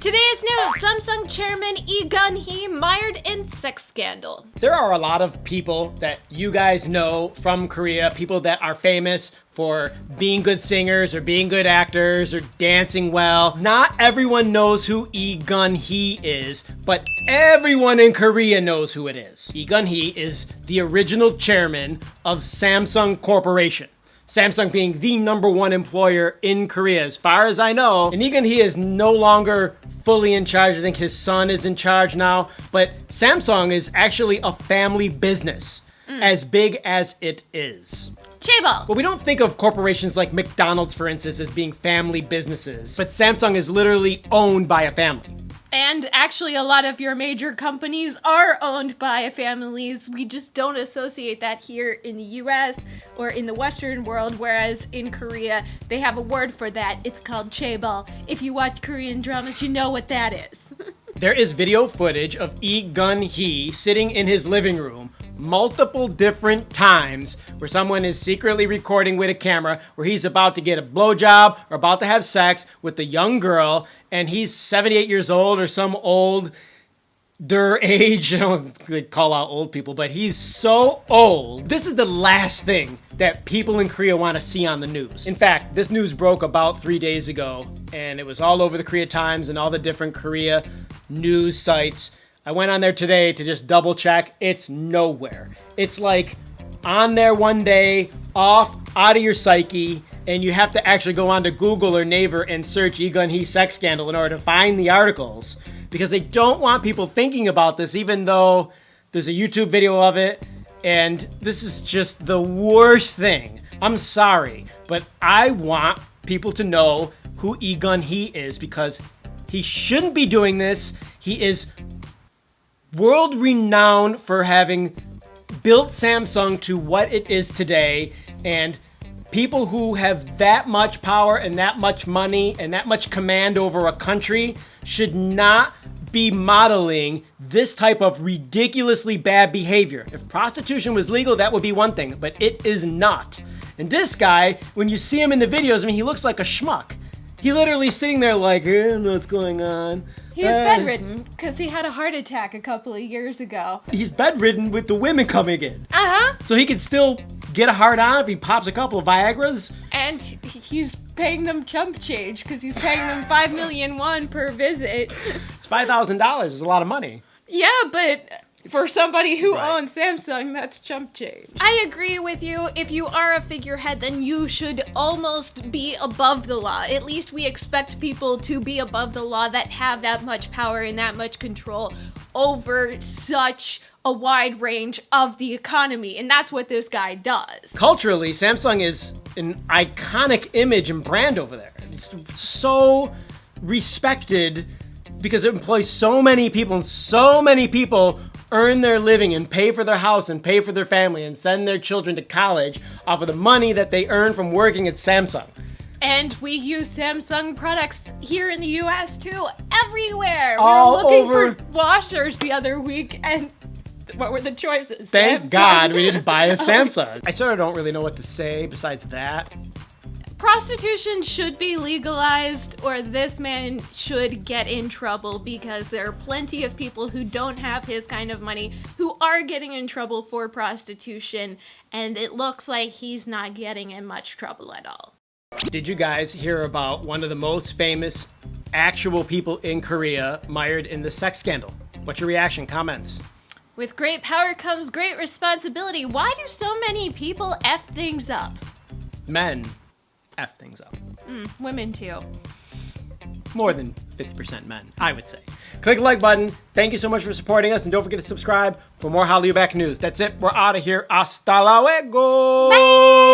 Today's news, Samsung chairman Lee Gun-hee mired in sex scandal. There are a lot of people that you guys know from Korea, people that are famous for being good singers or being good actors or dancing well. Not everyone knows who Lee Gun-hee is, but everyone in Korea knows who it is. Lee Gun-hee is the original chairman of Samsung Corporation. Samsung being the #1 employer in Korea, as far as I know. And Lee Gun-hee is no longer fully in charge. I think his son is in charge now. But Samsung is actually a family business, as big as it is. Chaebol. Well, we don't think of corporations like McDonald's, for instance, as being family businesses. But Samsung is literally owned by a family. And actually, a lot of your major companies are owned by families. We just don't associate that here in the US or in the Western world, whereas in Korea, they have a word for that. It's called chaebol. If you watch Korean dramas, you know what that is. There is video footage of Lee Gun-hee sitting in his living room multiple different times where someone is secretly recording with a camera where he's about to get a blowjob or about to have sex with a young girl, and he's 78 years old or some older age. I don't really call out old people, but he's so old. This is the last thing that people in Korea want to see on the news. In fact, this news broke about 3 days ago, and it was all over the Korea Times and all the different Korea news sites. I went on there today to just double check. It's nowhere. It's like on there one day, off, out of your psyche, and you have to actually go onto Google or Naver and search Lee Gun-hee sex scandal in order to find the articles, because they don't want people thinking about this, even though there's a YouTube video of it, and this is just the worst thing. I'm sorry, but I want people to know who Lee Gun-hee is, because he shouldn't be doing this. He is world renowned for having built Samsung to what it is today, and people who have that much power and that much money and that much command over a country should not be modeling this type of ridiculously bad behavior. If prostitution was legal, that would be one thing, but it is not. And this guy, when you see him in the videos, I mean, he looks like a schmuck. He literally sitting there like, I don't know what's going on. He was bedridden because he had a heart attack a couple of years ago. He's bedridden with the women coming in. Uh-huh. So he can still get a hard on if he pops a couple of Viagras. And he's paying them chump change because he's paying them 5 million won per visit. It's $5,000. It's a lot of money. Yeah, but for somebody who Right. owns Samsung, that's chump change. I agree with you. If you are a figurehead, then you should almost be above the law. At least we expect people to be above the law that have that much power and that much control over such a wide range of the economy. And that's what this guy does. Culturally, Samsung is an iconic image and brand over there. It's so respected because it employs so many people, and so many people earn their living and pay for their house and pay for their family and send their children to college off of the money that they earn from working at Samsung. And we use Samsung products here in the US too, everywhere. All we were looking over. for washers the other week, and what were the choices? Thank Samsung. God we didn't buy a Samsung. I sort of don't really know what to say besides that. Prostitution should be legalized, or this man should get in trouble, because there are plenty of people who don't have his kind of money who are getting in trouble for prostitution, and it looks like he's not getting in much trouble at all. Did you guys hear about one of the most famous actual people in Korea mired in the sex scandal? What's your reaction? Comments. With great power comes great responsibility. Why do so many people F things up? Men F things up. Women too. More than 50% men, I would say. Click the like button. Thank you so much for supporting us, and don't forget to subscribe for more Hallyu Back news. That's it. We're out of here. Hasta luego. Bye!